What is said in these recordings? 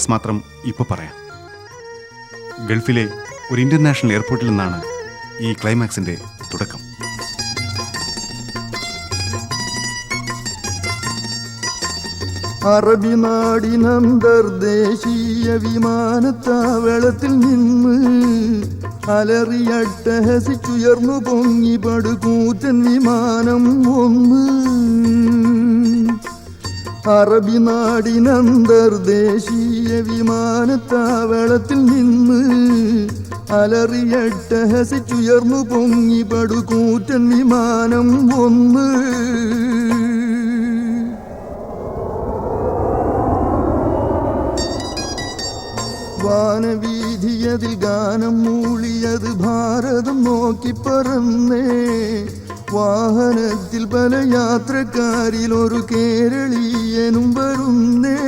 മാത്രം ഇപ്പോൾ പറയാം. ഗൾഫിലെ ഒരു ഇൻ്റർനാഷണൽ എയർപോർട്ടിൽ നിന്നാണ് ഈ ക്ലൈമാക്സിൻ്റെ തുടക്കം. അറബി നാടിനന്തർദേശീയ വിമാനത്താവളത്തിൽ നിന്ന് അലറിയട്ടഹസിച്ചുയർന്നു പൊങ്ങി പടുകൂറ്റൻ വിമാനം ഒന്ന്. അറബി നാടിനന്തർദേശീയ വിമാനത്താവളത്തിൽ നിന്ന് അലറിയട്ടഹസിച്ചുയർന്നു പൊങ്ങി പടുകൂറ്റൻ വിമാനം ഒന്ന്. വാനവീഥിയതിൽ ഗാനം മൂളിയത് ഭാരതം നോക്കി പറന്നേ. വാഹനത്തിൽ പല യാത്രക്കാരിൽ ഒരു കേരളീയനും വരുന്നേ.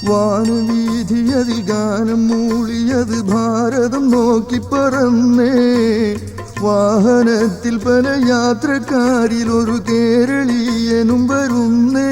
വാനവീഥിയതിൽ ഗാനം മൂളിയത് ഭാരതം നോക്കി പറന്നേ. വാഹനത്തിൽ പല യാത്രക്കാരിൽ ഒരു കേരളീയനും വരുന്നേ.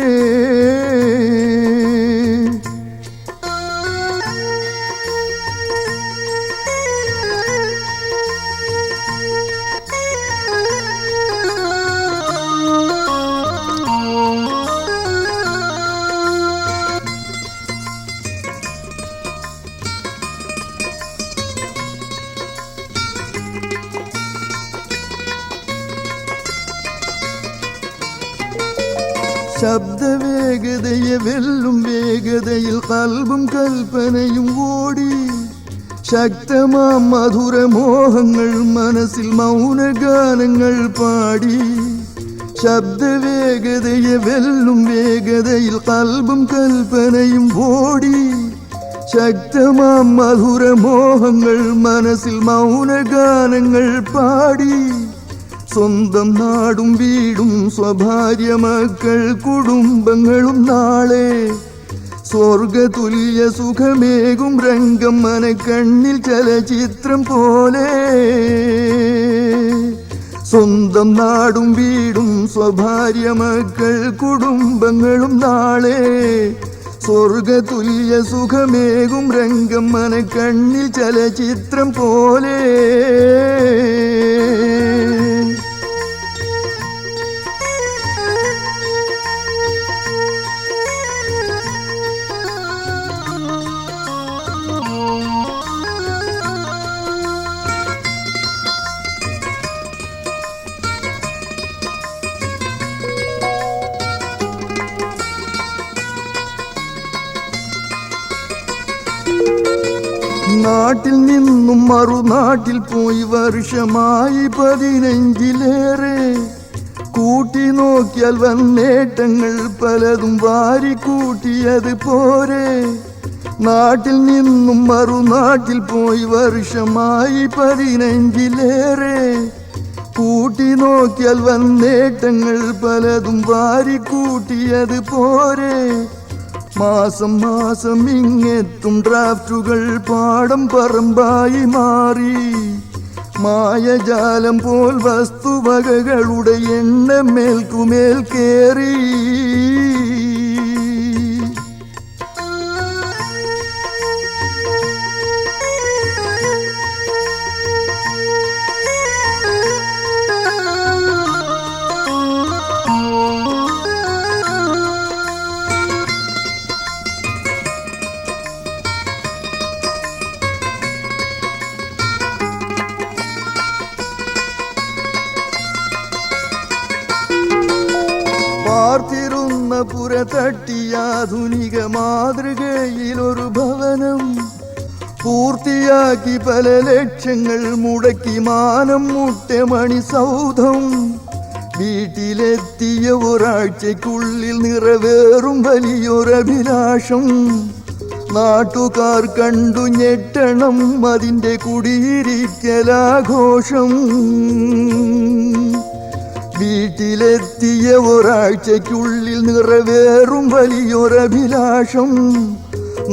ശബ്ദവേഗതയെ വെല്ലും വേഗതയിൽ കൽബും കൽപ്പനയും ഓടി. ശക്തമാം മധുരമോഹങ്ങൾ മനസ്സിൽ മൗനഗാനങ്ങൾ പാടി. ശബ്ദവേഗതയെ വെല്ലും വേഗതയിൽ കൽബും കൽപ്പനയും ഓടി. ശക്തമാം മധുരമോഹങ്ങൾ മനസ്സിൽ മൗനഗാനങ്ങൾ പാടി. സ്വന്തം നാടും വീടും സ്വഭാര്യ മക്കൾ കുടുംബങ്ങളും നാളെ സ്വർഗതുല്യ സുഖമേകും രംഗം മനക്കണ്ണിൽ ചലച്ചിത്രം പോലെ. സ്വന്തം നാടും വീടും സ്വഭാര്യ മക്കൾ കുടുംബങ്ങളും നാളെ സ്വർഗതുല്യ സുഖമേകും രംഗം മനക്കണ്ണിൽ ചലച്ചിത്രം പോലെ. നാട്ടിൽ നിന്നും മറുനാട്ടിൽ പോയി വർഷമായി 15-ലേറെ. കൂട്ടി നോക്കിയാൽ വന്നേട്ടങ്ങൾ പലതും വാരിക്കൂട്ടിയത് പോരെ. നാട്ടിൽ നിന്നും മറുനാട്ടിൽ പോയി വർഷമായി 15-ലേറെ. കൂട്ടി നോക്കിയാൽ വന്നേട്ടങ്ങൾ പലതും വാരിക്കൂട്ടിയത് പോരെ. മാസം മാസം ഇങ്ങെത്തും ഡ്രാഫ്റ്റുകൾ പാടം പറമ്പായി മാറി. മായജാലം പോൽ വസ്തുവകകളുടെ എണ്ണമേൽക്കുമേൽ കേറി. പാർത്തിരുന്ന പുര തട്ടിയാധുനിക മാതൃകയിലൊരു ഭവനം പൂർത്തിയാക്കി പല ലക്ഷങ്ങൾ മുടക്കി മാനം മുട്ടെ മണിസൗധം. വീട്ടിലെത്തിയ ഒരാഴ്ചയ്ക്കുള്ളിൽ നിറവേറും വലിയൊരഭിലാഷം. നാട്ടുകാർ കണ്ടു ഞെട്ടണം അതിൻ്റെ കുടിയിരിക്കലാഘോഷം. വീട്ടിലെത്തിയ ഒരാഴ്ചയ്ക്കുള്ളിൽ നിറവേറും വലിയൊരഭിലാഷം.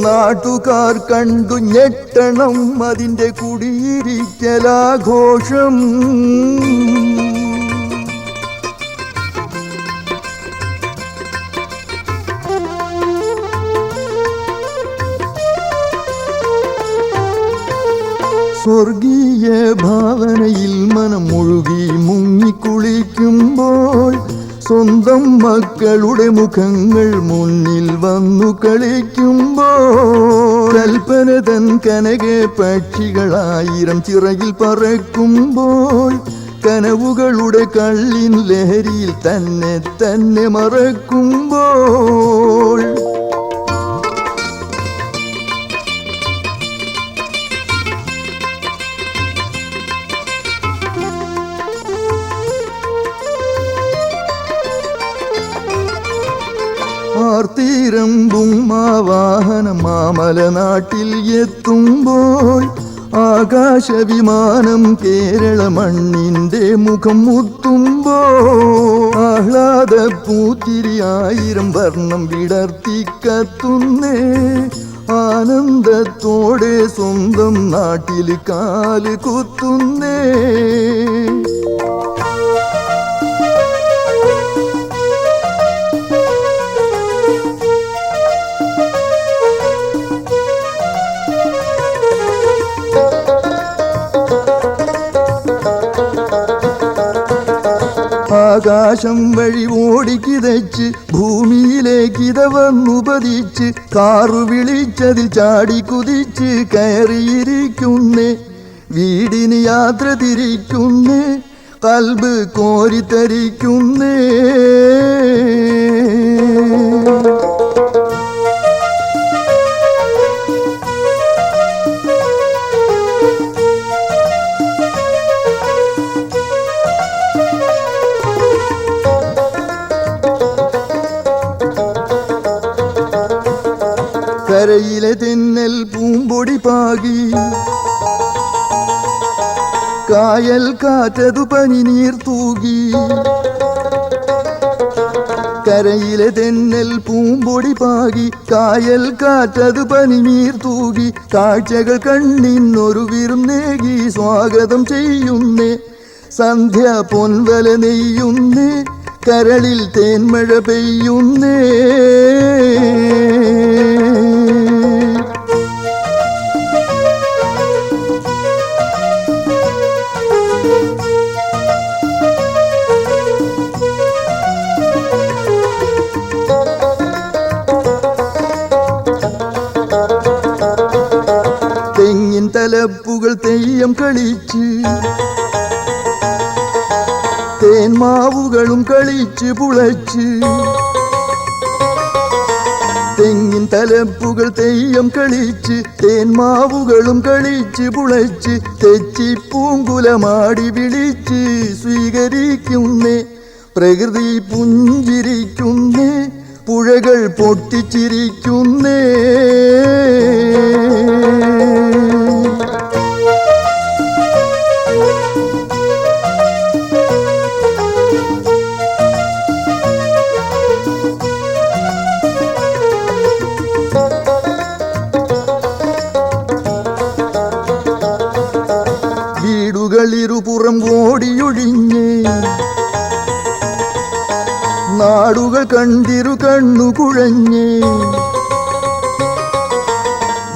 നാട്ടുകാർ കണ്ടു ഞെട്ടണം അതിൻ്റെ കുടിയിരിക്കലാഘോഷം. സ്വർഗീയ ഭാവനയിൽ മനം മുഴുകി മുങ്ങിക്കുളിക്കുമ്പോൾ സ്വന്തം മക്കളുടെ മുഖങ്ങൾ മുന്നിൽ വന്നു കളിക്കുമ്പോൾ കൽപ്പന തൻ കനക പക്ഷികളായിരം ചിറകിൽ പറക്കുമ്പോൾ കനവുകളുടെ കള്ളിൻ ലഹരിയിൽ തന്നെ തന്നെ മറക്കുമ്പോൾ ആർത്തിരമ്പും വാഹനം മാമല നാട്ടിൽ എത്തുമ്പോൾ ആകാശവിമാനം കേരള മണ്ണിന്റെ മുഖം മുത്തുമ്പോൾ ആഹ്ലാദ പൂത്തിരി ആയിരം വർണ്ണം വിടർത്തി കത്തുന്നേ ആനന്ദത്തോടെ സ്വന്തം നാട്ടിൽ കാല് കുത്തുന്നേ ആകാശം വഴി ഓടിക്കിതച്ച് ഭൂമിയിലേക്കിത വന്നു പതിച്ച് കാറു വിളിച്ചതിൽ ചാടി കുതിച്ച് കയറിയിരിക്കുന്നേ വീടിന് യാത്ര തിരിക്കുന്നേ കൽബ് കോരിത്തരിക്കുന്നേ കരയിലെ തെന്നൽ പൂമ്പൊടി പാകി കായൽ കാറ്റതു പനിനീർ തൂകി കരയിലെ തെന്നൽ പൂമ്പൊടി പാകി കായൽ കാറ്റതു പനിനീർ തൂകി കാഴ്ചകൾ കണ്ണിനൊരു വിരുന്നേകി സ്വാഗതം ചെയ്യുന്നേ സന്ധ്യ പൊൻവല നെയ്യുന്നേ കരളിൽ തേന്മഴ പെയ്യുന്നേ തെങ്ങിൻ തലപ്പുകൾ തെയ്യം കളിച്ച് തേന്മാവുകളും കളിച്ച് പുളച്ച് തെങ്ങിൻ തലപ്പുകൾ തെയ്യം കളിച്ച് തേന്മാവുകളും കളിച്ച് പുളച്ച് തെച്ചി പൂങ്കുലമാടി വിളിച്ച് സ്വീകരിക്കുന്നേ പ്രകൃതി പുഞ്ചിരിക്കുന്നേ പുഴകൾ പൊട്ടിച്ചിരിക്കുന്നേ വീടുകളിരുപുറം ഓടിയൊഴിഞ്ഞ് നാടുകൾ കണ്ടിരു കണ്ണു കുഴഞ്ഞ്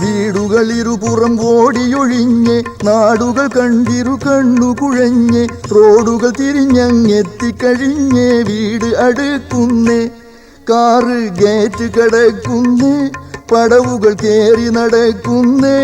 വീടുകളിരുപുറം ഓടിയൊഴിഞ്ഞ് നാടുകൾ കണ്ടിരു കണ്ണു കുഴഞ്ഞ് റോഡുകൾ തിരിഞ്ഞെത്തിക്കഴിഞ്ഞ് വീട് അടുക്കുന്നേ കാറ് ഗേറ്റ് കടക്കുന്നേ പടവുകൾ കേറി നടക്കുന്നേ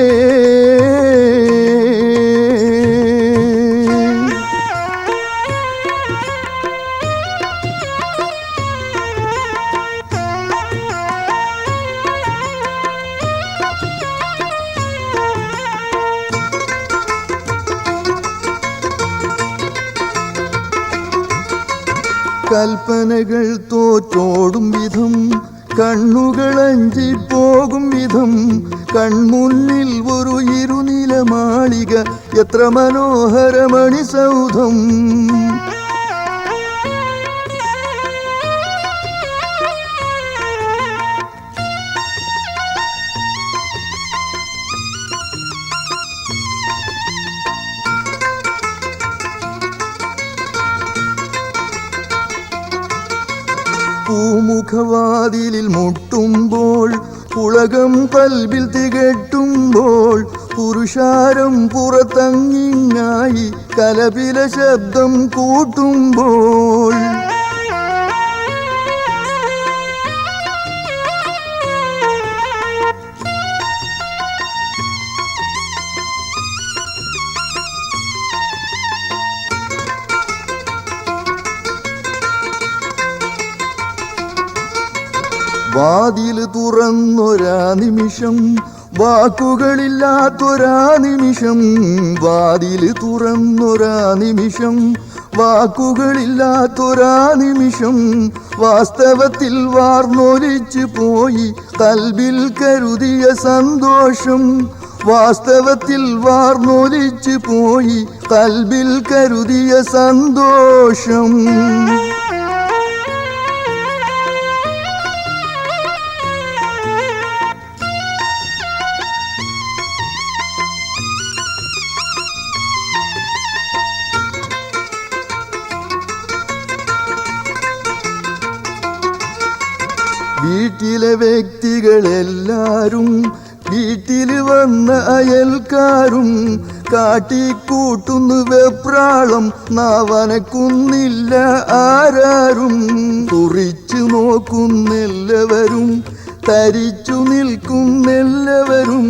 കൽപ്പനകൾ തോറ്റോടും വിധം കണ്ണുകളഞ്ചിപ്പോകും വിധം കൺമുന്നിൽ ഒരു ഇരുനില മാളിക എത്ര മനോഹരമണി സൗധം പൂമുഖവാതിലിൽ മുട്ടുമ്പോൾ പുളകം കൽബിൽ തികട്ടുമ്പോൾ പുരുഷാരം പുറത്തങ്ങിങ്ങായി കലപില ശബ്ദം കൂട്ടുമ്പോൾ വാതിൽ തുറന്നൊരാ നിമിഷം, വാക്കുകളില്ലാത്തൊരാ നിമിഷം. വാതിൽ തുറന്നൊരാ നിമിഷം, വാക്കുകളില്ലാത്തൊരാ നിമിഷം. വാസ്തവത്തിൽ വാർന്നൊലിച്ചു പോയി കൽബിൽ കരുതിയ സന്തോഷം. വാസ്തവത്തിൽ വാർന്നൊലിച്ചു പോയി കൽബിൽ കരുതിയ സന്തോഷം. വീട്ടിലെ വ്യക്തികളെല്ലാരും, വീട്ടിൽ വന്ന അയൽക്കാരും കാട്ടിക്കൂട്ടുന്നു വെപ്രാളം. നാവനക്കുന്നില്ല ആരാരും. തുറിച്ചു നോക്കുന്നെല്ലാവരും, തരിച്ചു നിൽക്കുന്നെല്ലാവരും.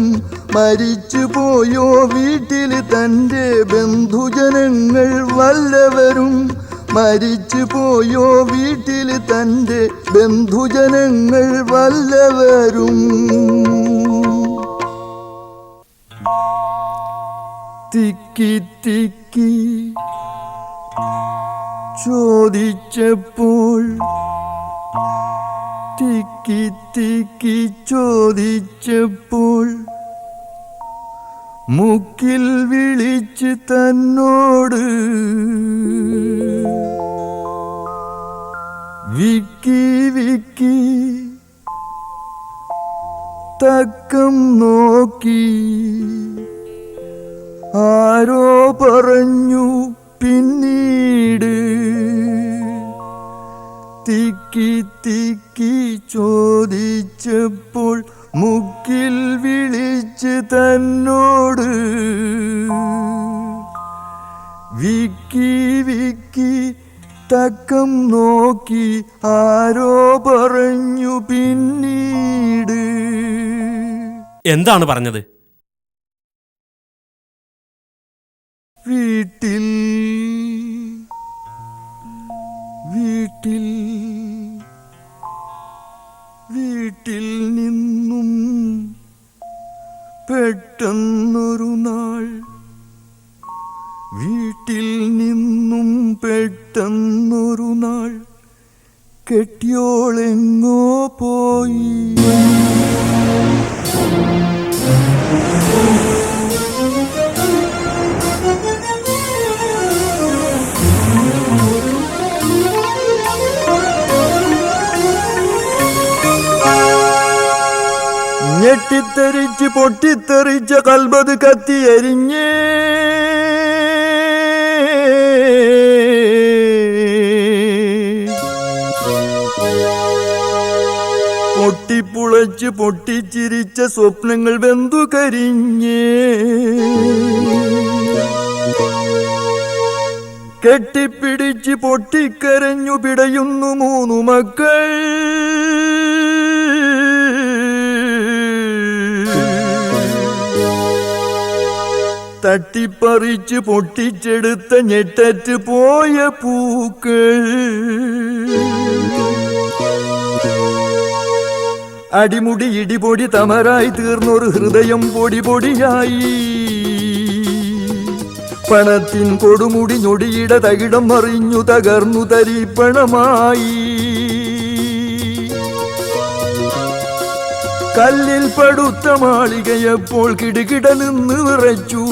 മരിച്ചു പോയോ വീട്ടിൽ തൻ്റെ ബന്ധുജനങ്ങൾ വല്ലവരും. മരിച്ചു പോയോ വീട്ടിൽ തൻ്റെ ബന്ധുജനങ്ങൾ വല്ലവരും. തിക്കി തിക്കി ചോദിച്ചപ്പോൾ, തിക്കി തിക്കി ചോദിച്ചപ്പോൾ മുക്കിൽ വിളിച്ച് തന്നോട് വിക്കി വിക്കി തക്കം നോക്കി ആരോ പറഞ്ഞു പിന്നീട്. തിക്കി തിക്കി ചോദിച്ചപ്പോൾ മുക്കിൽ വിളിച്ച് തന്നോട് വിക്കി വിക്കി തക്കം നോക്കി ആരോ പറഞ്ഞു പിന്നീട്. എന്താണ് പറഞ്ഞത്? വീട്ടിൽ വീട്ടിൽ വീട്ടിൽ നിന്നും പെട്ടെന്നൊരു നാൾ, വീട്ടിൽ നിന്നും പെട്ടെന്നൊരു നാൾ കെട്ടിയോളെങ്ങോ പോയി. ഞെട്ടിത്തെറിച്ച് പൊട്ടിത്തെറിച്ച കൽബത് കത്തിയെരിഞ്ഞേ. പൊട്ടിപ്പുളച്ച് പൊട്ടിച്ചിരിച്ച സ്വപ്നങ്ങൾ വെന്തു കരിഞ്ഞേ. കെട്ടിപ്പിടിച്ച് പൊട്ടിക്കരഞ്ഞു പിടയുന്നു മൂന്നു മക്കൾ. തട്ടിപ്പറിച്ച് പൊട്ടിച്ചെടുത്ത ഞെട്ടറ്റ് പോയ പൂക്കൾ. അടിമുടി ഇടിപൊടി തമരായി തീർന്നൊരു ഹൃദയം പൊടി പൊടിയായി. പണത്തിൻ കൊടുമുടി ഞൊടിയുടെ തകിടം മറിഞ്ഞു തകർന്നു തരിപ്പണമായി. കല്ലിൽ പടുത്ത മാളികയപ്പോൾ കിടുകിട നിന്ന് വിറച്ചു.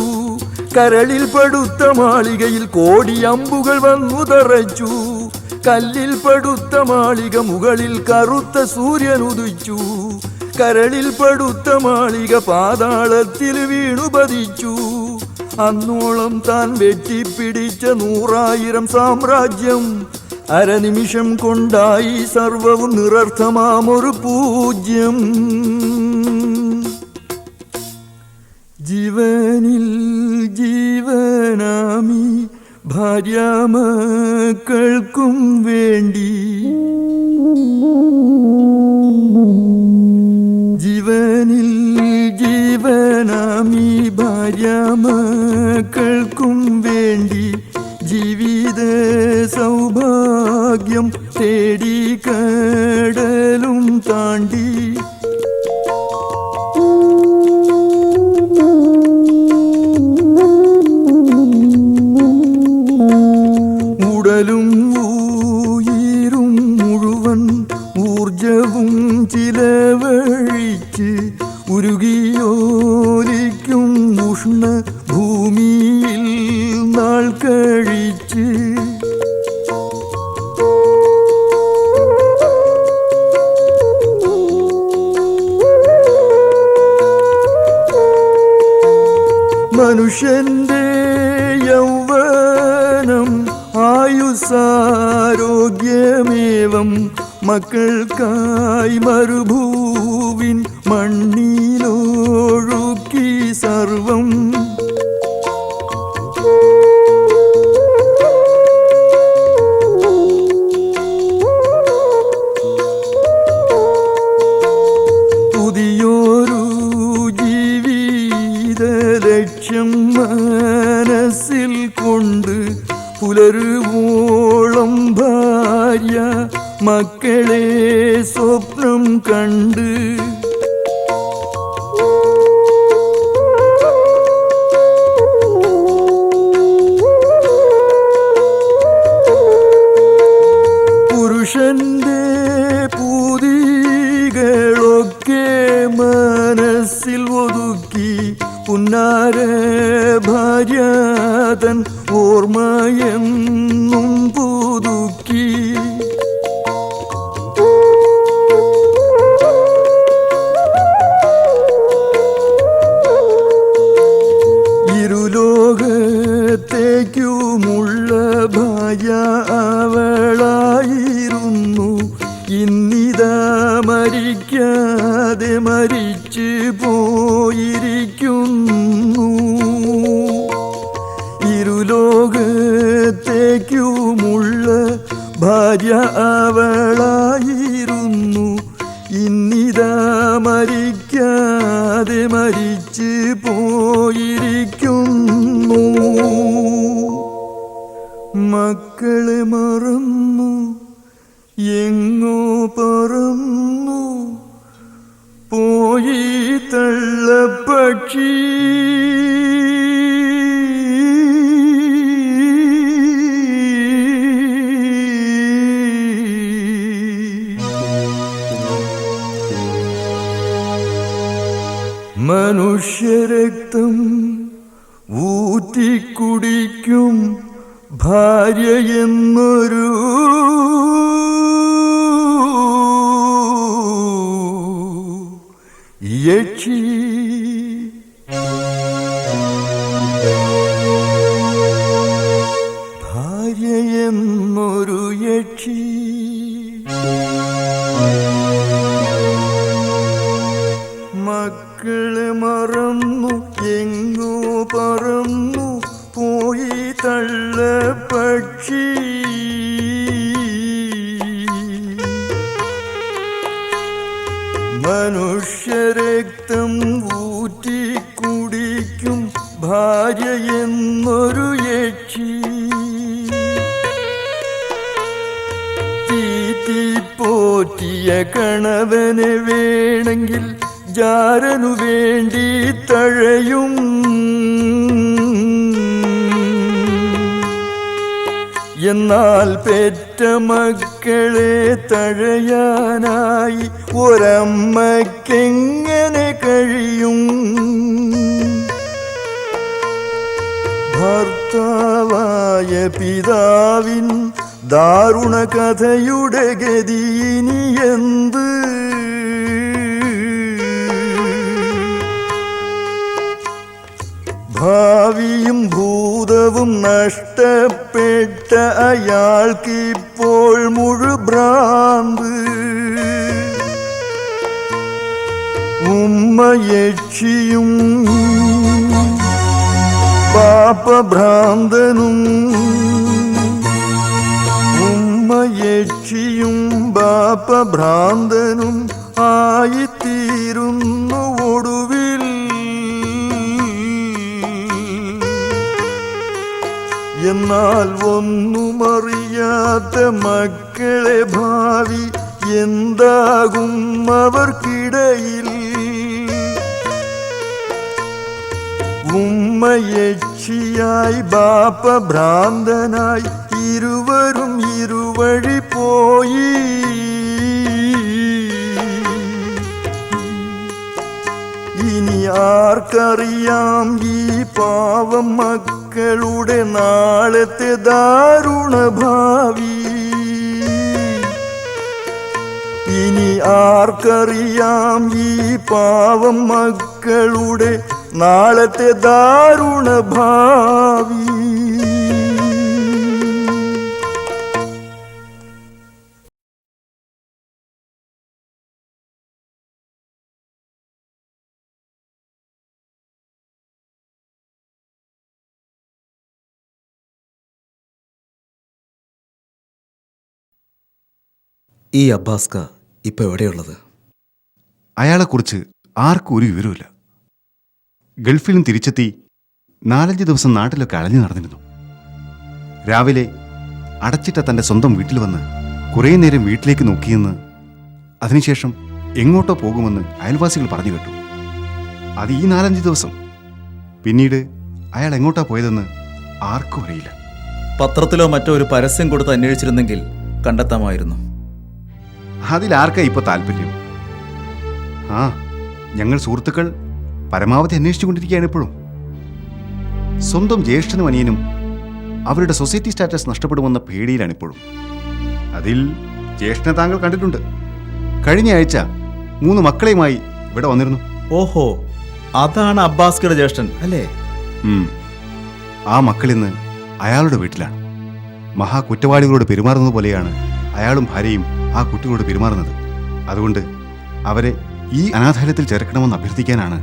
കരളിൽ പടുത്ത മാളികയിൽ കോടി അമ്പുകൾ വന്നു തറച്ചു. കല്ലിൽ പടുത്ത മാളിക മുകളിൽ കറുത്ത സൂര്യൻ ഉദിച്ചു. കരളിൽ പടുത്ത മാളിക പാതാളത്തിൽ വീണു പതിച്ചു. അന്നോളം താൻ വെട്ടിപ്പിടിച്ച 100,000 സാമ്രാജ്യം അരനിമിഷം കൊണ്ടായി സർവവും നിരർത്ഥമാമൊരു പൂജ്യം. ജീവൻ ഭാര്യമക്കൾക്കും വേണ്ടി ജീവനിൽ ജീവനാമീ ഭാര്യമക്കൾക്കും വേണ്ടി ജീവിത സൗഭാഗ്യം തേടി കടലും താണ്ടി ഉടലും ഉയിരും മുഴുവൻ ഊർജവും ചിലവഴിച്ച് ഉരുകിയോലിക്കും ഉഷ്ണ ഭൂമിയിൽ നാൾ കഴിച്ച് മനുഷ്യന്റെ യൗവനം ആയുസാരോഗ്യമേവം മക്കൾക്കായി മരുഭൂവിൻ മണ്ണിലൊഴുക്കി സർവം പുതിയൊരു ജീവിത ലക്ഷ്യം മനസ്സിൽ കൊണ്ട് പുലരുവോളം ഭാര്യ മക്കളെ സ്വപ്നം കണ്ട് പുരുഷന്റെ പൂതികളൊക്കെ മനസ്സിൽ ഒതുക്കി പുന്നാര ഭാര്യ തൻ ഓർമ്മയെന്നും പുതുക്കി ഇരുലോകത്തേക്കുമുള്ള ഭാര്യ അവളായിരുന്നു ഇന്നിതാ മരിക്കാതെ മരിച്ചു പോയിരിക്കുന്നു ഇരുലോകത്തേക്കുമുള്ള ഭാര്യ അവളായിരുന്നു ഇന്നിതാ മരിക്കാതെ മരിച്ചു പോയിരിക്കുന്നു മക്കളെ മറന്നു എങ്ങോ പറന്നു പോയി തള്ളപ്പക്ഷി മനുഷ്യരക്തം ഊറ്റിക്കുടിക്കും ഭാര്യ എന്നൊരു യക്ഷി ഭാര്യ എന്നൊരു യക്ഷി മക്കളെ മറന്നു എങ്ങോ പറന്നു പോയി തള്ളപ്പക്ഷി മനുഷ്യരക്തം ഊറ്റിക്കുടിക്കും ഭാര്യ എന്നൊരു യക്ഷി തീറ്റി പോറ്റിയ കണവനെ വേണമെങ്കിൽ ജാരനു വേണ്ടി തഴയും എന്നാൽ പെറ്റ മക്കളെ തഴയാനായി ഒരമ്മയ്ക്കെങ്ങനെ കഴിയും ഭർത്താവായ പിതാവിൻ ദാരുണ കഥയുടെ ഗതിയിനി എന്ത് ഭാവിയും ഭൂതവും നഷ്ടപ്പെട്ട അയാൾക്കിപ്പോൾ മുഴുഭ്രാന്ത് ഉമ്മയക്ഷിയും പാപഭ്രാന്തനും യക്ഷിയും ബാപ്പ ഭ്രാന്തനും ആയിത്തീരുന്നു ഒടുവിൽ. എന്നാൽ ഒന്നുമറിയാത്ത മക്കളെ ഭാവി എന്താകും അവർക്കിടയിൽ. ഉമ്മ യക്ഷിയായി ബാപ്പ ഭ്രാന്തനായി ഇരുവരും ഇരുവഴി പോയി. ഇനി ആർക്കറിയാം ഈ പാവം മക്കളുടെ നാളത്തെ ദാരുണ ഭാവി. ഇനി ആർക്കറിയാം ഈ പാവം മക്കളുടെ നാളത്തെ ദാരുണ ഭാവി. ഈ അബ്ബാസ്ക ഇപ്പൊ എവിടെയുള്ളത്? അയാളെക്കുറിച്ച് ആർക്കും ഒരു വിവരമില്ല. ഗൾഫിലും തിരിച്ചെത്തി 4-5 ദിവസം നാട്ടിലൊക്കെ അലഞ്ഞു നടന്നിരുന്നു. രാവിലെ അടച്ചിട്ട തൻ്റെ സ്വന്തം വീട്ടിൽ വന്ന് കുറേ നേരം വീട്ടിലേക്ക് നോക്കിയെന്ന്, അതിനുശേഷം എങ്ങോട്ടോ പോകുമെന്ന് അയൽവാസികൾ പറഞ്ഞു കേട്ടു. അത് ഈ 4-5 ദിവസം. പിന്നീട് അയാൾ എങ്ങോട്ടാ പോയതെന്ന് ആർക്കും അറിയില്ല. പത്രത്തിലോ മറ്റോ ഒരു പരസ്യം കൊടുത്ത് അന്വേഷിച്ചിരുന്നെങ്കിൽ കണ്ടെത്താമായിരുന്നു. അതിലാർക്കാ ഇപ്പോൾ താല്പര്യം? ആ, ഞങ്ങൾ സുഹൃത്തുക്കൾ പരമാവധി അന്വേഷിച്ചുകൊണ്ടിരിക്കുകയാണ് ഇപ്പോഴും. സ്വന്തം ജ്യേഷ്ഠനും അനിയനും അവരുടെ സൊസൈറ്റി സ്റ്റാറ്റസ് നഷ്ടപ്പെടുമെന്ന പേടിയിലാണിപ്പോഴും. അതിൽ ജ്യേഷ്ഠനെ താങ്കൾ കണ്ടിട്ടുണ്ട്. കഴിഞ്ഞ ആഴ്ച 3 മക്കളെയുമായി ഇവിടെ വന്നിരുന്നു. ഓഹോ, അതാണ് അബ്ബാസ്കയുടെ ജ്യേഷ്ഠൻ അല്ലേ? ആ മക്കളിന്ന് അയാളുടെ വീട്ടിലാണ്. മഹാ കുറ്റവാളികളോട് പെരുമാറുന്നത് പോലെയാണ് അയാളും ഭാര്യയും ആ കുട്ടികളോട് പെരുമാറുന്നത്. അതുകൊണ്ട് അവരെ ഈ അനാഥാലയത്തിൽ ചേർക്കണമെന്ന് അഭ്യർത്ഥിക്കാനാണ്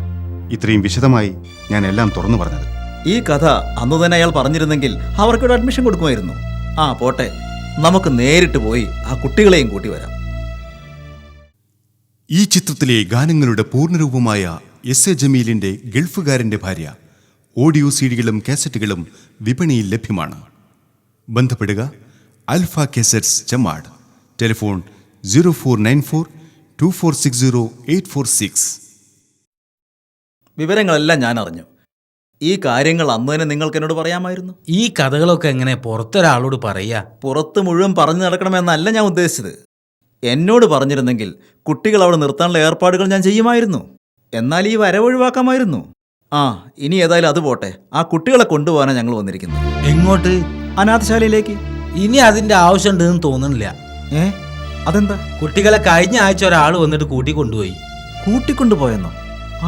ഇത്രയും വിശദമായി ഞാൻ എല്ലാം തുറന്നു പറഞ്ഞത്. ഈ കഥ അന്ന് തന്നെ അയാൾ പറഞ്ഞിരുന്നെങ്കിൽ അവർക്കൊരു അഡ്മിഷൻ കൊടുക്കുമായിരുന്നു. ആ പോട്ടെ, നമുക്ക് നേരിട്ട് പോയി ആ കുട്ടികളെയും കൂട്ടി വരാം. ഈ ചിത്രത്തിലെ ഗാനങ്ങളുടെ പൂർണ്ണരൂപമായ എസ് എ ജമീലിന്റെ ഗൾഫുകാരന്റെ ഭാര്യ ഓഡിയോ സീഡികളും കാസറ്റുകളും വിപണിയിൽ ലഭ്യമാണ്. ബന്ധപ്പെടുക അൽഫ കാസറ്റ്സ് ചമ്മാട്. ടെലിഫോൺ 04942460 വിവരങ്ങളെല്ലാം ഞാൻ അറിഞ്ഞു. ഈ കാര്യങ്ങൾ അന്ന് തന്നെ നിങ്ങൾക്ക് എന്നോട് പറയാമായിരുന്നു. ഈ കഥകളൊക്കെ എങ്ങനെ പുറത്തൊരാളോട് പറയാ? പുറത്ത് മുഴുവൻ പറഞ്ഞു നടക്കണമെന്നല്ല ഞാൻ ഉദ്ദേശിച്ചത്. എന്നോട് പറഞ്ഞിരുന്നെങ്കിൽ കുട്ടികൾ അവിടെ നിർത്താനുള്ള ഏർപ്പാടുകൾ ഞാൻ ചെയ്യുമായിരുന്നു. എന്നാൽ ഈ വരവൊഴിവാക്കാമായിരുന്നു. ആ, ഇനി ഏതായാലും അത് പോട്ടെ. ആ കുട്ടികളെ കൊണ്ടുപോകാനാണ് ഞങ്ങൾ വന്നിരിക്കുന്നത്. എങ്ങോട്ട്? അനാഥശാലയിലേക്ക്. ഇനി അതിന്റെ ആവശ്യമുണ്ടെന്ന് തോന്നുന്നില്ല. അതെന്താ? കുട്ടികളെ കഴിഞ്ഞ ആഴ്ച ഒരാൾ വന്നിട്ട് കൂട്ടിക്കൊണ്ടുപോയി. കൂട്ടിക്കൊണ്ടുപോയെന്നോ?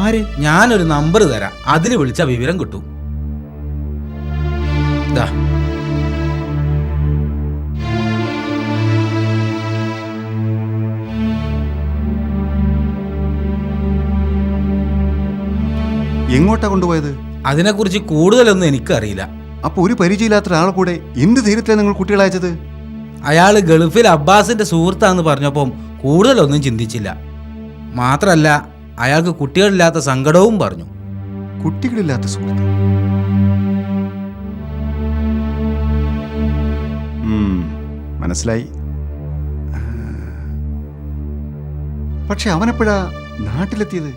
ആര്? ഞാനൊരു നമ്പർ തരാം, അതിൽ വിളിച്ച വിവരം കിട്ടും. ദാ. എങ്ങോട്ടാ കൊണ്ടുപോയത്? അതിനെക്കുറിച്ച് കൂടുതലൊന്നും എനിക്കറിയില്ല. അപ്പൊ ഒരു പരിചയമില്ലാത്ത ഒരാളെ കൂടെ എന്ത് ധൈര്യത്തിലാണ് നിങ്ങൾ കുട്ടികളെ അയച്ചത്? അയാൾ ഗൾഫിൽ അബ്ബാസിന്റെ സുഹൃത്താന്ന് പറഞ്ഞപ്പം കൂടുതലൊന്നും ചിന്തിച്ചില്ല. മാത്രല്ല അയാൾക്ക് കുട്ടികളില്ലാത്ത സങ്കടവും പറഞ്ഞു. കുട്ടികളില്ലാത്ത സുഹൃത്ത്? മനസ്സിലായി. പക്ഷെ അവനെപ്പോഴാ നാട്ടിലെത്തിയത്?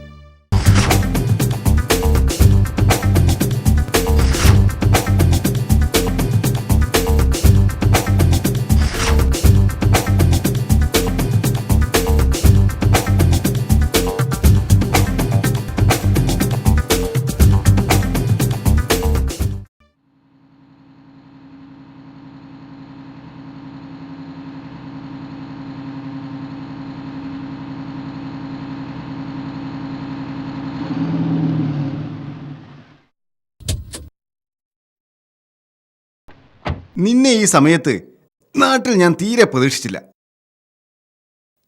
നിന്നെ ഈ സമയത്ത് നാട്ടിൽ ഞാൻ തീരെ പ്രതീക്ഷിച്ചില്ല.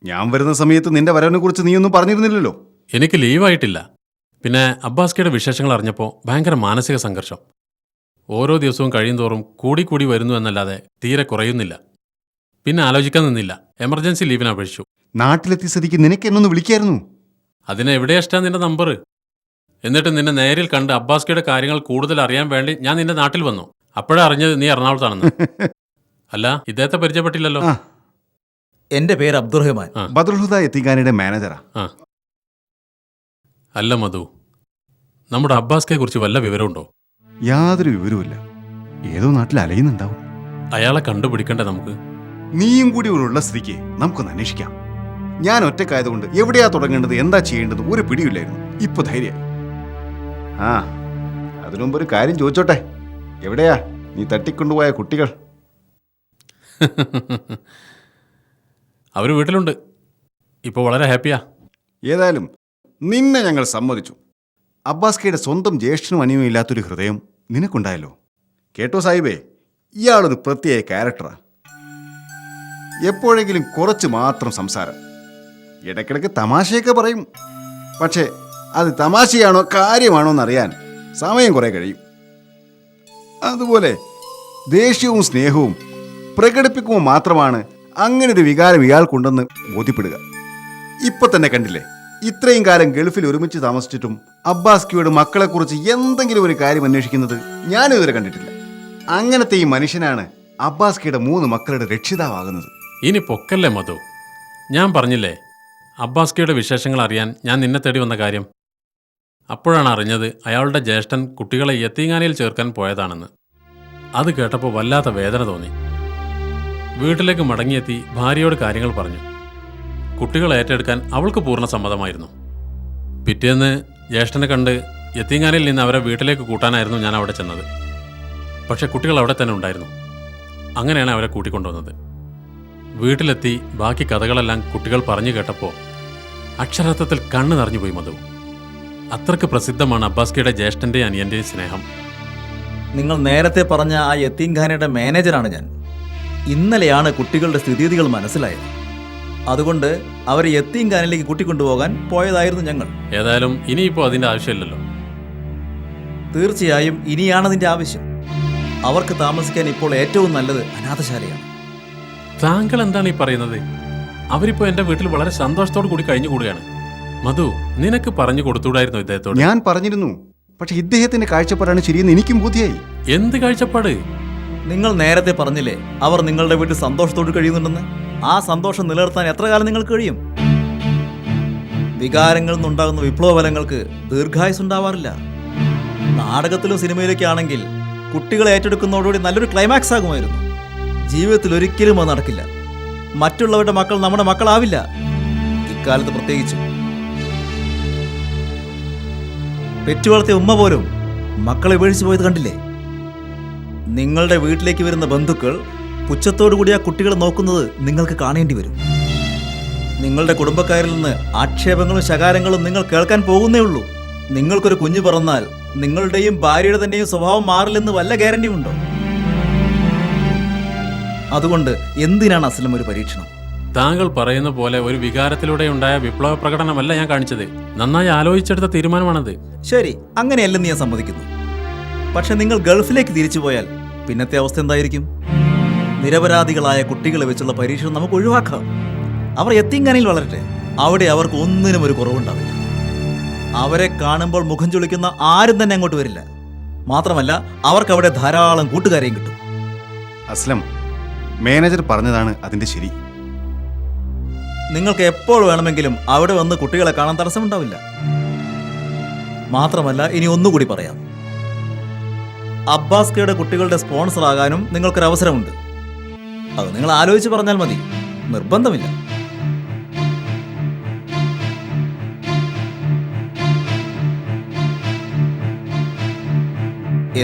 ഞാൻ വരുന്ന സമയത്ത് നിന്റെ വരവിനെ കുറിച്ച് നീയൊന്നും പറഞ്ഞിരുന്നില്ലല്ലോ. എനിക്ക് ലീവായിട്ടില്ല. പിന്നെ അബ്ബാസ്കയുടെ വിശേഷങ്ങൾ അറിഞ്ഞപ്പോൾ ഭയങ്കര മാനസിക സംഘർഷം. ഓരോ ദിവസവും കഴിയും തോറും കൂടി വരുന്നു എന്നല്ലാതെ തീരെ കുറയുന്നില്ല. പിന്നെ ആലോചിക്കാൻ നിന്നില്ല. എമർജൻസി ലീവിന് അപേക്ഷിച്ചു. നാട്ടിലെത്തിയ സ്ഥിതിക്ക് നിനക്ക് എന്നൊന്ന് വിളിക്കായിരുന്നു. അതിന് എവിടെയാ ഇഷ്ടാ നിന്റെ നമ്പർ? എന്നിട്ട് നിന്നെ നേരിൽ കണ്ട് അബ്ബാസ്കയുടെ കാര്യങ്ങൾ കൂടുതൽ അറിയാൻ വേണ്ടി ഞാൻ നിന്റെ നാട്ടിൽ വന്നു. അപ്പോഴാ അറിഞ്ഞത് നീ എറണാകുളത്താണെന്ന്. അല്ല, ഇദ്ദേഹത്തെ പരിചയപ്പെട്ടില്ലല്ലോ. ആ. എൻ്റെ പേര് അബ്ദുറഹ്മാൻ. ബദറുൽഹുദ യത്തീംഖാനയുടെ മാനേജറാ. ആ. അല്ല മധു, നമ്മുടെ അബ്ബാസ്കയെ കുറിച്ച് വല്ല വിവരമുണ്ടോ? യാതൊരു വിവരവുമില്ല. ഏതോ നാട്ടിൽ അലയുന്നുണ്ടാവും. അയാളെ കണ്ടുപിടിക്കണ്ടേ നമുക്ക്? നീയും കൂടി ഉള്ള സ്ഥിതിക്ക് നമുക്കൊന്ന് അന്വേഷിക്കാം. ഞാൻ ഒറ്റക്കായതുകൊണ്ട് എവിടെയാ തുടങ്ങേണ്ടത്, എന്താ ചെയ്യേണ്ടത് ഒരു പിടിയില്ലായിരുന്നു. ഇപ്പൊ ധൈര്യമായി. ആ, അതിനു മുമ്പ് ഒരു കാര്യം ചോദിച്ചോട്ടെ. എവിടെയാ നീ തട്ടിക്കൊണ്ടുപോയ കുട്ടികൾ? അവർ വീട്ടിലുണ്ട്. ഇപ്പോൾ വളരെ ഹാപ്പിയാ. ഏതായാലും നിന്നെ ഞങ്ങൾ സമ്മതിച്ചു. അബ്ബാസ്കയുടെ സ്വന്തം ജ്യേഷ്ഠനും അനിയനും ഇല്ലാത്തൊരു ഹൃദയം നിനക്കുണ്ടായല്ലോ. കേട്ടോ സാഹിബേ, ഇയാളൊരു പ്രത്യേക ക്യാരക്ടറാ. എപ്പോഴെങ്കിലും കുറച്ച് മാത്രം സംസാരം, ഇടയ്ക്കിടയ്ക്ക് തമാശയൊക്കെ പറയും. പക്ഷേ അത് തമാശയാണോ കാര്യമാണോ എന്നറിയാൻ സമയം കുറേ കഴിയും. അതുപോലെ ദേഷ്യവും സ്നേഹവും പ്രകടിപ്പിക്കുമ്പോൾ മാത്രമാണ് അങ്ങനെ ഒരു വികാരം ഇയാൾക്കുണ്ടെന്ന് ബോധ്യപ്പെടുക. ഇപ്പൊ തന്നെ കണ്ടില്ലേ, ഇത്രയും കാലം ഗൾഫിൽ ഒരുമിച്ച് താമസിച്ചിട്ടും അബ്ബാസ്കിയുടെ മക്കളെക്കുറിച്ച് എന്തെങ്കിലും ഒരു കാര്യം അന്വേഷിക്കുന്നത് ഞാനിതുവരെ കണ്ടിട്ടില്ല. അങ്ങനത്തെ ഈ മനുഷ്യനാണ് അബ്ബാസ്കിയുടെ 3 മക്കളുടെ രക്ഷിതാവാകുന്നത്. ഇനി പൊക്കല്ലേ മധു. ഞാൻ പറഞ്ഞില്ലേ അബ്ബാസ്കയുടെ വിശേഷങ്ങൾ അറിയാൻ ഞാൻ നിന്നെ തേടി വന്ന കാര്യം. അപ്പോഴാണ് അറിഞ്ഞത് അയാളുടെ ജ്യേഷ്ഠൻ കുട്ടികളെ യത്തീംഖാനയിൽ ചേർക്കാൻ പോയതാണെന്ന്. അത് കേട്ടപ്പോൾ വല്ലാത്ത വേദന തോന്നി. വീട്ടിലേക്ക് മടങ്ങിയെത്തി ഭാര്യയോട് കാര്യങ്ങൾ പറഞ്ഞു. കുട്ടികളെ ഏറ്റെടുക്കാൻ അവൾക്ക് പൂർണ്ണ സമ്മതമായിരുന്നു. പിറ്റേന്ന് ജ്യേഷ്ഠനെ കണ്ട് യത്തീംഖാനയിൽ നിന്ന് അവരെ വീട്ടിലേക്ക് കൂട്ടാനായിരുന്നു ഞാൻ അവിടെ ചെന്നത്. പക്ഷെ കുട്ടികൾ അവിടെ തന്നെ ഉണ്ടായിരുന്നു. അങ്ങനെയാണ് അവരെ കൂട്ടിക്കൊണ്ടുവന്നത്. വീട്ടിലെത്തി ബാക്കി കഥകളെല്ലാം കുട്ടികൾ പറഞ്ഞു കേട്ടപ്പോൾ അക്ഷരാർത്ഥത്തിൽ കണ്ണ് നിറഞ്ഞുപോയി മധു. അത്രയ്ക്ക് പ്രസിദ്ധമാണ് അബ്ബാസ്കയുടെ ജ്യേഷ്ഠൻ്റെയും അനിയൻ്റെയും സ്നേഹം. നിങ്ങൾ നേരത്തെ പറഞ്ഞ ആ യത്തീംഖാനയുടെ മാനേജറാണ് ഞാൻ. ഇന്നലെയാണ് കുട്ടികളുടെ സ്ഥിതിഗതികൾ മനസ്സിലായത്. അതുകൊണ്ട് അവരെ യത്തീംഖാനയിലേക്ക് കൂട്ടിക്കൊണ്ടുപോകാൻ പോയതായിരുന്നു ഞങ്ങൾ. ഏതായാലും ഇനിയിപ്പോൾ അതിൻ്റെ ആവശ്യമില്ലല്ലോ. തീർച്ചയായും ഇനിയാണതിൻ്റെ ആവശ്യം. അവർക്ക് താമസിക്കാൻ ഇപ്പോൾ ഏറ്റവും നല്ലത് അനാഥശാലയാണ്. താങ്കൾ എന്താണ് ഈ പറയുന്നത്? അവരിപ്പോൾ എൻ്റെ വീട്ടിൽ വളരെ സന്തോഷത്തോടു കൂടി കഴിഞ്ഞുകൂടുകയാണ്. മധു, നിനക്ക് പറഞ്ഞു കൊടുത്തുകൂടായിരുന്നു ഇദ്ദേഹത്തോട്? ഞാൻ പറഞ്ഞിരുന്നു, പക്ഷെ ഇദ്ദേഹത്തിന്റെ കാഴ്ചപ്പാടാണ് ശരിയെന്ന് എനിക്കും ബോധ്യായി. എന്ത് കാഴ്ചപ്പാട്? നിങ്ങൾ നേരത്തെ പറഞ്ഞില്ലേ അവർ നിങ്ങളുടെ വീട്ടിൽ സന്തോഷത്തോട് കഴിയുന്നുണ്ടെന്ന്. ആ സന്തോഷം നിലനിർത്താൻ എത്ര കാലം നിങ്ങൾക്ക് കഴിയും? വികാരങ്ങളിൽ നിന്നുണ്ടാകുന്ന വിപ്ലവ ഫലങ്ങൾക്ക് ദീർഘായുസ് ഉണ്ടാവാറില്ല. നാടകത്തിലും സിനിമയിലൊക്കെ ആണെങ്കിൽ കുട്ടികളെ ഏറ്റെടുക്കുന്നതോടുകൂടി നല്ലൊരു ക്ലൈമാക്സ് ആകുമായിരുന്നു. ജീവിതത്തിൽ ഒരിക്കലും അത് നടക്കില്ല. മറ്റുള്ളവരുടെ മക്കൾ നമ്മുടെ മക്കളാവില്ല, ഇക്കാലത്ത് പ്രത്യേകിച്ചും. പെറ്റുവളർത്തിയ ഉമ്മ പോലും മക്കളെ ഉപേക്ഷിച്ചു പോയത് കണ്ടില്ലേ? നിങ്ങളുടെ വീട്ടിലേക്ക് വരുന്ന ബന്ധുക്കൾ പുച്ഛത്തോടു കൂടി ആ കുട്ടികളെ നോക്കുന്നത് നിങ്ങൾക്ക് കാണേണ്ടി വരും. നിങ്ങളുടെ കുടുംബക്കാരിൽ നിന്ന് ആക്ഷേപങ്ങളും ശകാരങ്ങളും നിങ്ങൾ കേൾക്കാൻ പോകുന്നേ ഉള്ളൂ. നിങ്ങൾക്കൊരു കുഞ്ഞു പിറന്നാൽ നിങ്ങളുടെയും ഭാര്യയുടെ തന്നെയും സ്വഭാവം മാറില്ലെന്ന് വല്ല ഗ്യാരണ്ടി ഉണ്ടോ? അതുകൊണ്ട് എന്തിനാണ് അസ്ലം ഒരു പരീക്ഷണം? താങ്കൾ പറയുന്ന പോലെ ഒരു വികാരത്തിലൂടെ ഉണ്ടായ വിപ്ലവ പ്രകടനമല്ല ഞാൻ കാണിച്ചത്. നന്നായി ആലോചിച്ചെടുത്ത തീരുമാനമാണത്. ശരി, അങ്ങനെയല്ലെന്ന് ഞാൻ സമ്മതിക്കുന്നു. പക്ഷെ നിങ്ങൾ ഗൾഫിലേക്ക് തിരിച്ചു പോയാൽ പിന്നത്തെ അവസ്ഥ എന്തായിരിക്കും? നിരപരാധികളായ കുട്ടികളെ വെച്ചുള്ള പരീക്ഷണം നമുക്ക് ഒഴിവാക്കാം. അവർ യത്തീംഖാനയിൽ വളരട്ടെ. അവിടെ അവർക്ക് ഒന്നിനും ഒരു കുറവുണ്ടാവില്ല. അവരെ കാണുമ്പോൾ മുഖം ചുളിക്കുന്ന ആരും തന്നെ അങ്ങോട്ട് വരില്ല. മാത്രമല്ല അവർക്ക് അവിടെ ധാരാളം കൂട്ടുകാരെയും കിട്ടും. അസ്ലം, മാനേജർ പറഞ്ഞതാണ് അതിന്റെ ശരി. നിങ്ങൾക്ക് എപ്പോൾ വേണമെങ്കിലും അവിടെ വന്ന് കുട്ടികളെ കാണാൻ തടസ്സമുണ്ടാവില്ല. മാത്രമല്ല ഇനി ഒന്നുകൂടി പറയാം, അബ്ബാസ്കയുടെ കുട്ടികളുടെ സ്പോൺസർ ആകാനും നിങ്ങൾക്കൊരവസരമുണ്ട്. അത് നിങ്ങൾ ആലോചിച്ച് പറഞ്ഞാൽ മതി, നിർബന്ധമില്ല.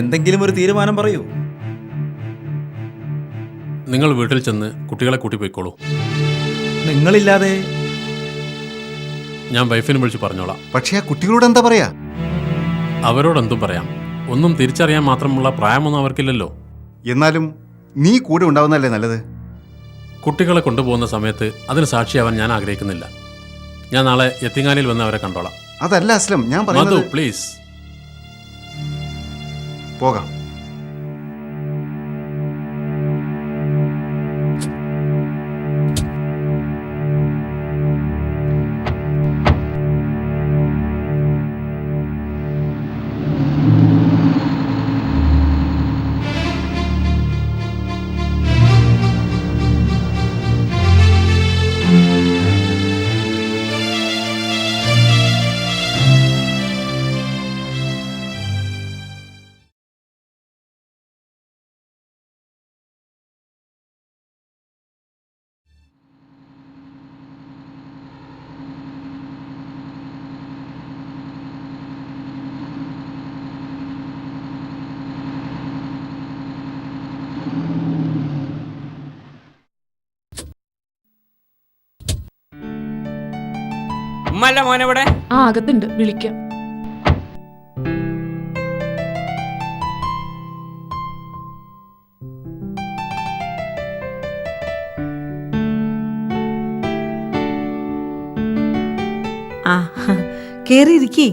എന്തെങ്കിലും ഒരു തീരുമാനം പറയൂ. നിങ്ങൾ വീട്ടിൽ ചെന്ന് കുട്ടികളെ കൂട്ടിപ്പോയിക്കോളൂ. നിങ്ങളില്ലാതെ ഞാൻ വൈഫിനെ വിളിച്ച് പറഞ്ഞോളാം. പക്ഷേ ആ കുട്ടികളോട് എന്താ പറയാ? അവരോടെന്തും പറയാം. ഒന്നും തിരിച്ചറിയാൻ മാത്രമുള്ള പ്രായമൊന്നും അവർക്കില്ലല്ലോ. എന്നാലും നീ കൂടെ ഉണ്ടാവുന്നല്ലേ നല്ലത്. കുട്ടികളെ കൊണ്ടുപോകുന്ന സമയത്ത് അതിന് സാക്ഷിയാവാൻ ഞാൻ ആഗ്രഹിക്കുന്നില്ല. ഞാൻ നാളെ യത്തീംഖാനയിൽ വന്ന് അവരെ കണ്ടോളാം. അതല്ല അസ്ലം, ഞാൻ മധു, പറയുന്നത്. പ്ലീസ്. പോകാം. ഉമ്മല്ല മോനെവിടെ? ആ അകത്തുണ്ട്, വിളിക്കാം. ആ കേറിയിരിക്കേ.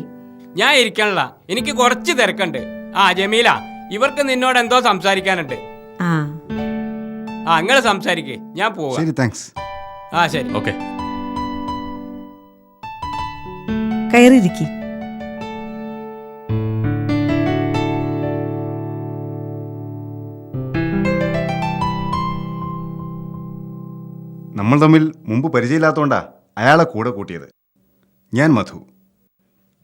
ഞാൻ ഇരിക്കണല്ല, എനിക്ക് കുറച്ച് തിരക്കുണ്ട്. ആ ജമീല, ഇവർക്ക് നിന്നോട് എന്തോ സംസാരിക്കാനുണ്ട്. ആ നിങ്ങൾ സംസാരിക്കേ, ഞാൻ പോവാ. ശരി, താങ്ക്സ്. ആ ശരി. ഓക്കെ. കയറിയിരിക്കേ. നമ്മൾ തമ്മിൽ മുമ്പ് പരിചയമില്ലാത്തതുകൊണ്ടാ അയാളെ കൂടെ കൂട്ടിയത്. ഞാൻ മധു.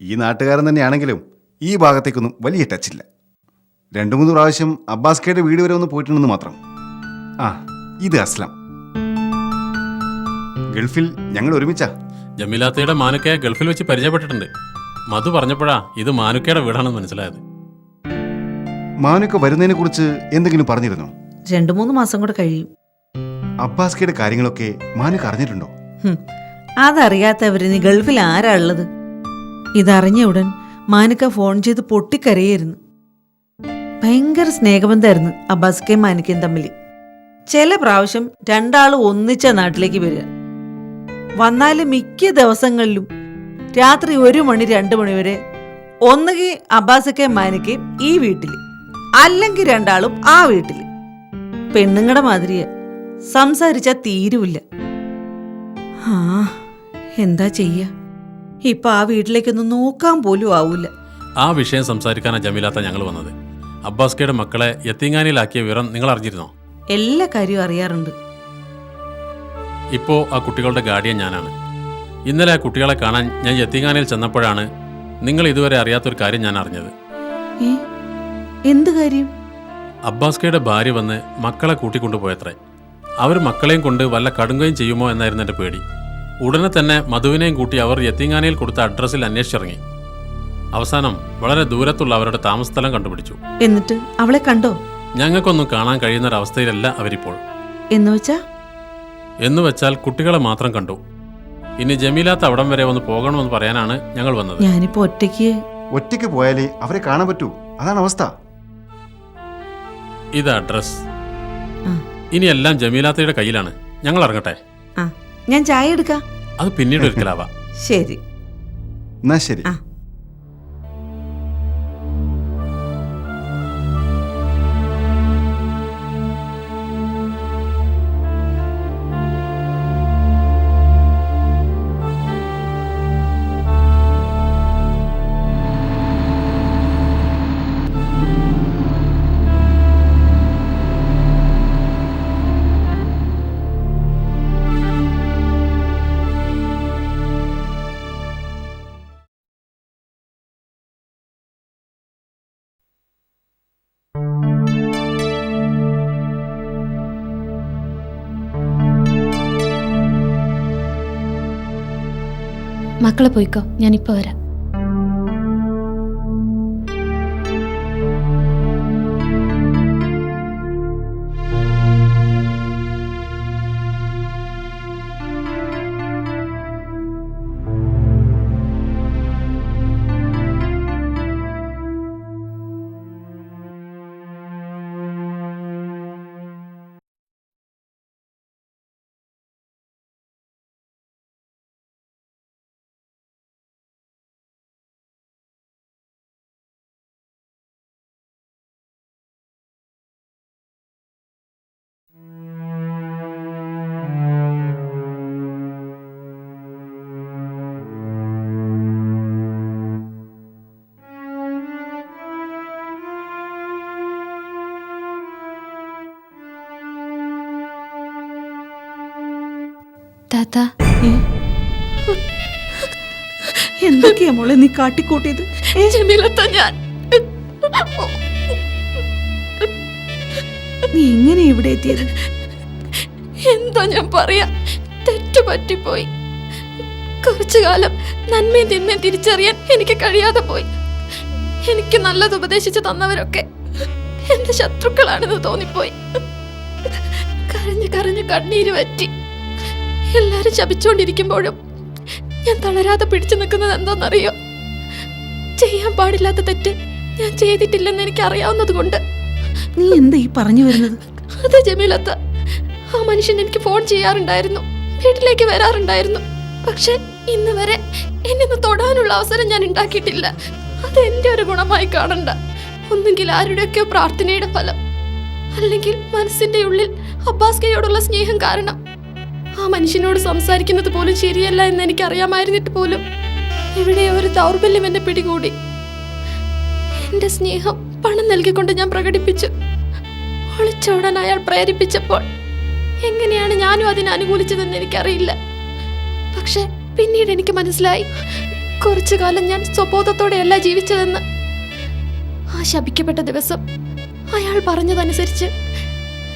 ഈ നാട്ടുകാരൻ തന്നെയാണെങ്കിലും ഈ ഭാഗത്തേക്കൊന്നും വലിയ ടച്ചില്ല. 2-3 പ്രാവശ്യം അബ്ബാസ്കയുടെ വീട് വരെ ഒന്ന് പോയിട്ടുണ്ടെന്ന് മാത്രം. ആ, ഇത് അസ്ലം. ഗൾഫിൽ ഞങ്ങൾ ഒരുമിച്ചാ. ജമീലാത്തയുടെ മാനുക്കയെ ഗൾഫിൽ വെച്ച് പരിചയപ്പെട്ടിട്ടുണ്ട്. മധു പറഞ്ഞപ്പോഴാ ഇത് മാനുക്കയുടെ വീടാണെന്ന് മനസ്സിലായത്. മാനുക്ക വരുന്നതിനെ കുറിച്ച് എന്തെങ്കിലും പറഞ്ഞിരുന്നോ? 2-3 മാസം കൂടെ കഴിയും. അബ്ബാസ്കയുടെ കാര്യങ്ങളൊക്കെ മാനുക്ക അറിഞ്ഞിട്ടുണ്ടോ? അതറിയാത്തവരിന് ഗൾഫിൽ ആരാ ഉള്ളത്? ഇതറിഞ്ഞ ഉടൻ മാനുക്ക ഫോൺ ചെയ്ത് പൊട്ടിക്കരയായിരുന്നു. ഭയങ്കര സ്നേഹബന്ധമായിരുന്നു അബ്ബാസ്കയും മാനുക്കയും തമ്മിൽ. ചില പ്രാവശ്യം രണ്ടാളും ഒന്നിച്ച നാട്ടിലേക്ക് വരിക. വന്നാലും മിക്ക ദിവസങ്ങളിലും രാത്രി 1 മണി 2 മണി വരെ ഒന്നുകിൽ അബ്ബാസക്കയും മാനുക്കയും ഈ വീട്ടിൽ, അല്ലെങ്കിൽ രണ്ടാളും ആ വീട്ടിൽ. പെണ്ണുങ്ങളുടെ മാതിരിയാ, സംസാരിച്ചാൽ തീരുവില്ല. ആ എന്താ ചെയ്യ, ഇപ്പൊ ആ വീട്ടിലേക്കൊന്നും നോക്കാൻ പോലും ആവൂല. ആ വിഷയം സംസാരിക്കാനാണ് ജമീലാത്ത ഞങ്ങൾ വന്നത്. അബ്ബാസ്കയുടെ മക്കളെ യത്തീങ്ങാനിയിലാക്കിയ വിവരം നിങ്ങൾ അറിഞ്ഞിരുന്നോ? എല്ലാ കാര്യവും അറിയാറുണ്ട്. ഇപ്പോൾ ആ കുട്ടികളുടെ ഗാർഡിയൻ ഞാനാണ്. ഇന്നലെ ആ കുട്ടികളെ കാണാൻ ഞാൻ യത്തീങ്ങാനയിൽ ചെന്നപ്പോഴാണ് നിങ്ങൾ ഇതുവരെ അറിയാത്തൊരു കാര്യം ഞാൻ അറിഞ്ഞത്. എന്ത് കാര്യം? അബ്ബാസ്കയുടെ ഭാര്യ വന്ന് മക്കളെ കൂട്ടിക്കൊണ്ടുപോയത്രേ. അവർ മക്കളെയും കൊണ്ട് വല്ല കടുങ്കയും ചെയ്യുമോ എന്നായിരുന്നു എൻ്റെ പേടി. ഉടനെ തന്നെ മധുവിനെയും കൂട്ടി അവർ യത്തീങ്ങാനയിൽ കൊടുത്ത അഡ്രസ്സിൽ അന്വേഷിച്ചിറങ്ങി. അവസാനം വളരെ ദൂരത്തുള്ള അവരുടെ താമസസ്ഥലം കണ്ടുപിടിച്ചു. എന്നിട്ട് അവളെ കണ്ടോ? ഞങ്ങൾക്കൊന്നും കാണാൻ കഴിയുന്നൊരവസ്ഥയിലല്ല അവരിപ്പോൾ. എന്ന് വെച്ചാൽ കുട്ടികളെ മാത്രം കണ്ടു. ഇനി ജമീലാത്ത അവിടം വരെ ഒന്ന് പോകണമെന്ന് പറയാനാണ് ഞങ്ങൾ വന്നത്. ഞാനിപ്പോ ഒറ്റയ്ക്ക് പോയാലേ അവരെ കാണാൻ പറ്റൂ, അതാണ് അവസ്ഥ. ഇത് അഡ്രസ്. ഇനി എല്ലാം ജമീലാത്തയുടെ കയ്യിലാണ്. ഞങ്ങൾ ഇറങ്ങട്ടെ. ഞാൻ ചായ എടുക്കാം. അത് പിന്നീട് ഒരിക്കലാവാം. ശരി, എന്നാ ശരി. മക്കളെ പോയിക്കോ, ഞാനിപ്പോ വരാം. താത്ത, എന്തൊക്കെയാ മോളെ നീ കാട്ടിക്കൂട്ടിയത്? ഞാൻ നീ എങ്ങനെ ഇവിടെ എത്തിയത്? എന്താ ഞാൻ പറയാ, തെറ്റു പറ്റിപ്പോയി. കുറച്ചു കാലം നന്മയും തിന്മയും തിരിച്ചറിയാൻ എനിക്ക് കഴിയാതെ പോയി. എനിക്ക് നല്ലത് ഉപദേശിച്ചു തന്നവരൊക്കെ എന്റെ ശത്രുക്കളാണെന്ന് തോന്നിപ്പോയി. കരഞ്ഞു കരഞ്ഞു കണ്ണീര് പറ്റി. എല്ലാരും ശപിച്ചുകൊണ്ടിരിക്കുമ്പോഴും ഞാൻ തളരാതെ പിടിച്ചു നിൽക്കുന്നത് എന്താണെന്നറിയോ? ചെയ്യാൻ പാടില്ലാത്ത തെറ്റ് ഞാൻ ചെയ്തിട്ടില്ലെന്ന് എനിക്ക് അറിയാവുന്നത് കൊണ്ട്. നീ എന്താ ഈ പറഞ്ഞു വരുന്നത്? അതെ ജമീലത്ത, ആ മനുഷ്യൻ എനിക്ക് ഫോൺ ചെയ്യാറുണ്ടായിരുന്നു, വീട്ടിലേക്ക് വരാറുണ്ടായിരുന്നു. പക്ഷെ ഇന്ന് വരെ എന്നെ ഒന്ന് തൊടാനുള്ള അവസരം ഞാൻ ഉണ്ടാക്കിയിട്ടില്ല. അത് എന്റെ ഒരു ഗുണമായി കാണണ്ട. ഒന്നുകിൽ ആരുടെയൊക്കെയോ പ്രാർത്ഥനയുടെ ഫലം, അല്ലെങ്കിൽ മനസ്സിന്റെ ഉള്ളിൽ അബ്ബാസ് കയോടുള്ള സ്നേഹം കാരണം. ആ മനുഷ്യനോട് സംസാരിക്കുന്നത് പോലും ശരിയല്ല എന്ന് എനിക്ക് അറിയാമായിരുന്നിട്ട് പോലും എവിടെയോ ഒരു ദൗർബല്യം എന്നെ പിടികൂടി. എന്റെ സ്നേഹം പണം നൽകിക്കൊണ്ട് ഞാൻ പ്രകടിപ്പിച്ചു. ഒളിച്ചോടാൻ അയാൾ പ്രേരിപ്പിച്ചപ്പോൾ എങ്ങനെയാണ് ഞാനും അതിനെ അനുകൂലിച്ചതെന്ന് എനിക്കറിയില്ല. പക്ഷെ പിന്നീട് എനിക്ക് മനസ്സിലായി, കുറച്ചു കാലം ഞാൻ സ്വബോധത്തോടെയല്ല ജീവിച്ചതെന്ന്. ആ ശപിക്കപ്പെട്ട ദിവസം അയാൾ പറഞ്ഞതനുസരിച്ച്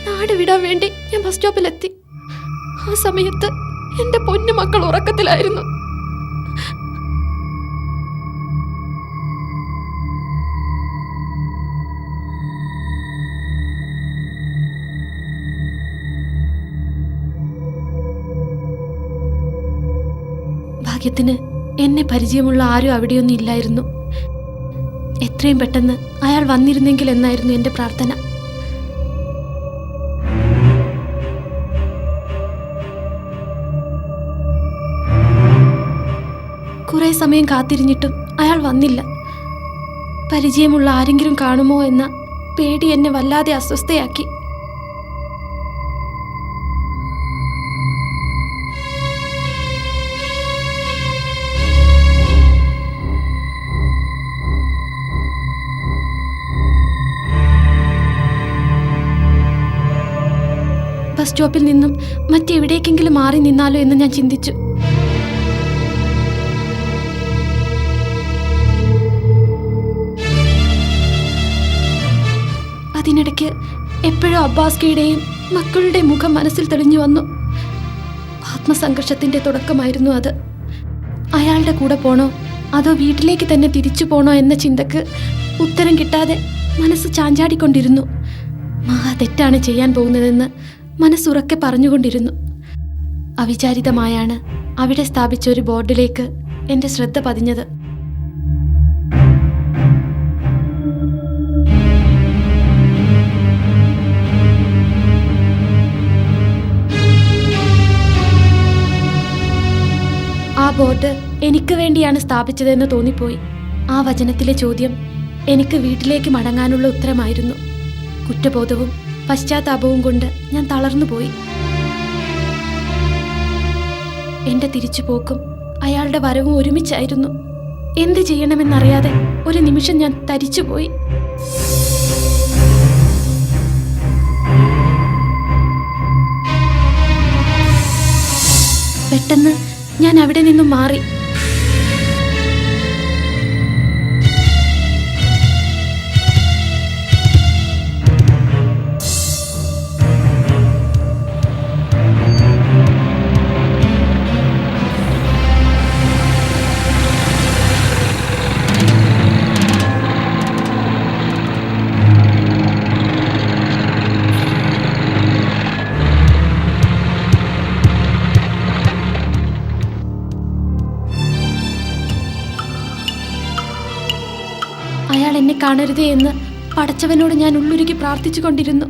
നാട് വിടാൻ വേണ്ടി ഞാൻ ബസ് സ്റ്റോപ്പിലെത്തി. ആ സമയത്ത് എന്റെ പൊന്നു മക്കൾ ഉറക്കത്തിലായിരുന്നു. ഭാഗ്യത്തിന് എന്നെ പരിചയമുള്ള ആരും അവിടെയൊന്നും ഇല്ലായിരുന്നു. എത്രയും പെട്ടെന്ന് അയാൾ വന്നിരുന്നെങ്കിൽ എന്നായിരുന്നു എൻ്റെ പ്രാർത്ഥന. കുറെ സമയം കാത്തിരിഞ്ഞിട്ടും അയാൾ വന്നില്ല. പരിചയമുള്ള ആരെങ്കിലും കാണുമോ എന്ന പേടി എന്നെ വല്ലാതെ അസ്വസ്ഥയാക്കി. ബസ് സ്റ്റോപ്പിൽ നിന്നും മറ്റെവിടേക്കെങ്കിലും മാറി നിന്നാലോ എന്ന് ഞാൻ ചിന്തിച്ചു. അതിനിടയ്ക്ക് എപ്പോഴും അബ്ബാസ്കയുടെയും മക്കളുടെ മുഖം മനസ്സിൽ തെളിഞ്ഞു വന്നു. ആത്മസംഘർഷത്തിന്റെ തുടക്കമായിരുന്നു അത്. അയാളുടെ കൂടെ പോണോ അതോ വീട്ടിലേക്ക് തന്നെ തിരിച്ചു പോണോ എന്ന ചിന്തക്ക് ഉത്തരം കിട്ടാതെ മനസ്സ് ചാഞ്ചാടിക്കൊണ്ടിരുന്നു. മഹാ തെറ്റാണ് ചെയ്യാൻ പോകുന്നതെന്ന് മനസ്സുറക്കെ പറഞ്ഞുകൊണ്ടിരുന്നു. അവിചാരിതമായാണ് അവിടെ സ്ഥാപിച്ച ഒരു ബോർഡിലേക്ക് എൻ്റെ ശ്രദ്ധ പതിഞ്ഞത്. ആ ബോർഡ് എനിക്ക് വേണ്ടിയാണ് സ്ഥാപിച്ചതെന്ന് തോന്നിപ്പോയി. ആ വചനത്തിലെ ചോദ്യം എനിക്ക് വീട്ടിലേക്ക് മടങ്ങാനുള്ള ഉത്തരമായിരുന്നു. കുറ്റബോധവും പശ്ചാത്താപവും കൊണ്ട് ഞാൻ തളർന്നുപോയി. എന്റെ തിരിച്ചുപോക്കും അയാളുടെ വരവും ഒരുമിച്ചായിരുന്നു. എന്ത് ചെയ്യണമെന്നറിയാതെ ഒരു നിമിഷം ഞാൻ തരിച്ചുപോയി. പെട്ടെന്ന് ഞാൻ അവിടെ നിന്നും മാറി. അയാൾ എന്നെ കാണരുതേ എന്ന് പടച്ചവനോട് ഞാൻ ഉള്ളുരുകി പ്രാർത്ഥിച്ചു കൊണ്ടിരുന്നു.